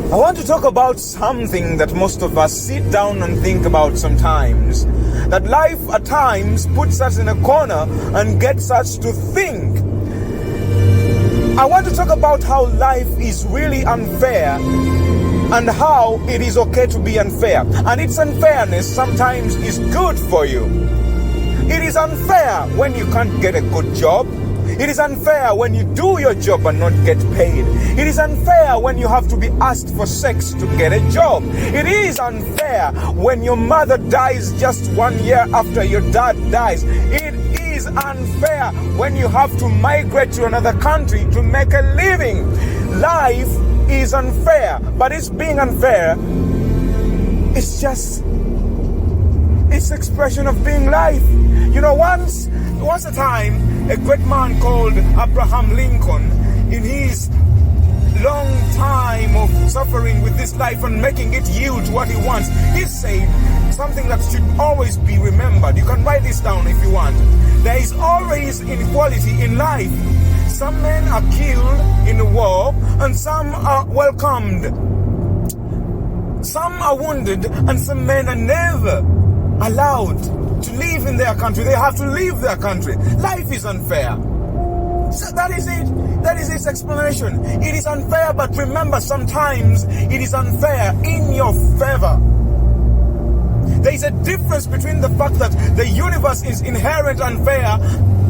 I want to talk about something that most of us sit down and think about sometimes. That life at times puts us in a corner and gets us to think. I want to talk about how life is really unfair and how it is okay to be unfair. And its unfairness sometimes is good for you. It is unfair when you can't get a good job. It is unfair when you do your job and not get paid. It is unfair when you have to be asked for sex to get a job. It is unfair when your mother dies just 1 year after your dad dies. It is unfair when you have to migrate to another country to make a living. Life is unfair, but it's being unfair. It's expression of being life. You know, once a time, a great man called Abraham Lincoln, in his long time of suffering with this life and making it yield what he wants, he said something that should always be remembered. You can write this down if you want. There is always inequality in life. Some men are killed in the war and some are welcomed. Some are wounded and some men are never allowed to live in their country. They have to leave their country. Life is unfair. So that is it. That is its explanation. It is unfair, but remember, sometimes it is unfair in your favor. There is a difference between the fact that the universe is inherent unfair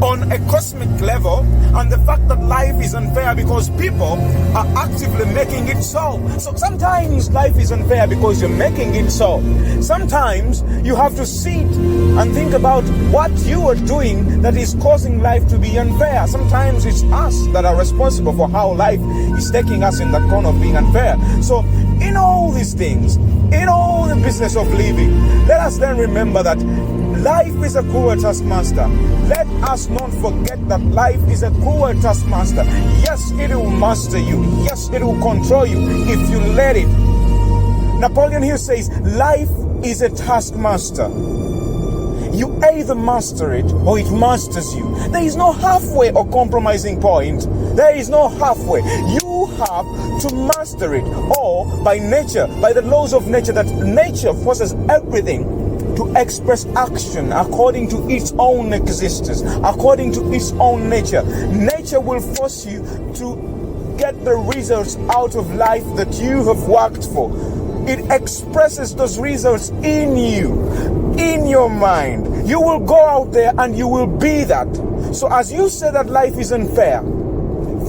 on a cosmic level and the fact that life is unfair because people are actively making it so. So sometimes life is unfair because you're making it so. Sometimes you have to sit and think about what you are doing that is causing life to be unfair. Sometimes it's us that are responsible for how life is taking us in that corner of being unfair. So in all these things, in all the business of living, let us then remember that life is a cruel taskmaster. Let us not forget that life is a cruel taskmaster. Yes, it will master you. Yes, it will control you if you let it. Napoleon Hill says, life is a taskmaster. You either master it or it masters you. There is no halfway or compromising point. There is no halfway. You have to master it, or by nature, by the laws of nature, that nature forces everything to express action according to its own existence, according to its own nature. Nature will force you to get the results out of life that you have worked for. It expresses those results in you, in your mind. You will go out there and you will be that. So as you say that life is unfair,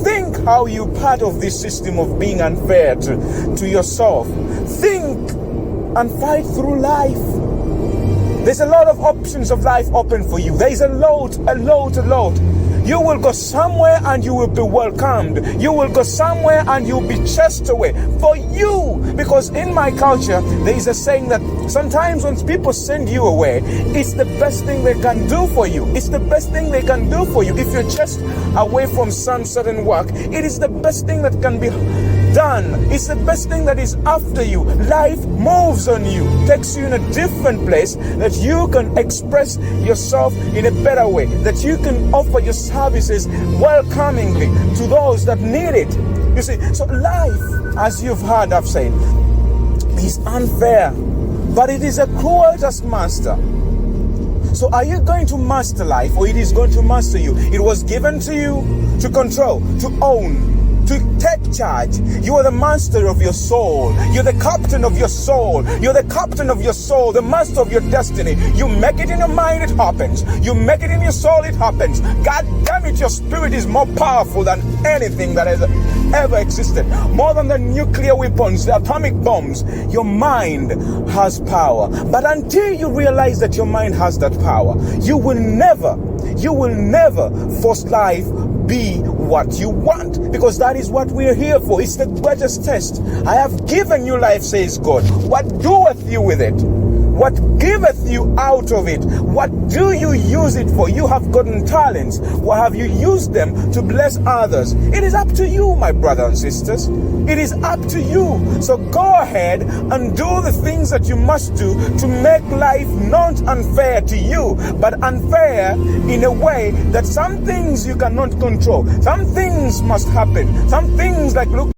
think how you're part of this system of being unfair to yourself. Think and fight through life. There's a lot of options of life open for you. There is a lot. You will go somewhere and you will be welcomed. You will go somewhere and you'll be chased away for you. Because in my culture, there is a saying that sometimes when people send you away, it's the best thing they can do for you. It's the best thing they can do for you. If you're chased away from some certain work, it is the best thing that can be done. It's the best thing that is after you. Life moves on you, takes you in a different place that you can express yourself in a better way, that you can offer your services welcomingly to those that need it. You see, so life, as you've heard I've said, is unfair, but it is a cruel taskmaster. So are you going to master life, or it is going to master you? It was given to you to control, to own, to take charge. You are the master of your soul. You're the captain of your soul. You're the captain of your soul, the master of your destiny. You make it in your mind, it happens. You make it in your soul, it happens. God damn it, your spirit is more powerful than anything that has ever existed. More than the nuclear weapons, the atomic bombs. Your mind has power. But until you realize that your mind has that power, you will never force life be what you want, because that is what we're here for. It's the greatest test. I have given you life, says God. What doeth you with it? What giveth you out of it? What do you use it for? You have gotten talents. What have you used them to bless others? It is up to you, my brothers and sisters. It is up to you. So go ahead and do the things that you must do to make life not unfair to you, but unfair in a way that some things you cannot control. Some things must happen. Some things like, look,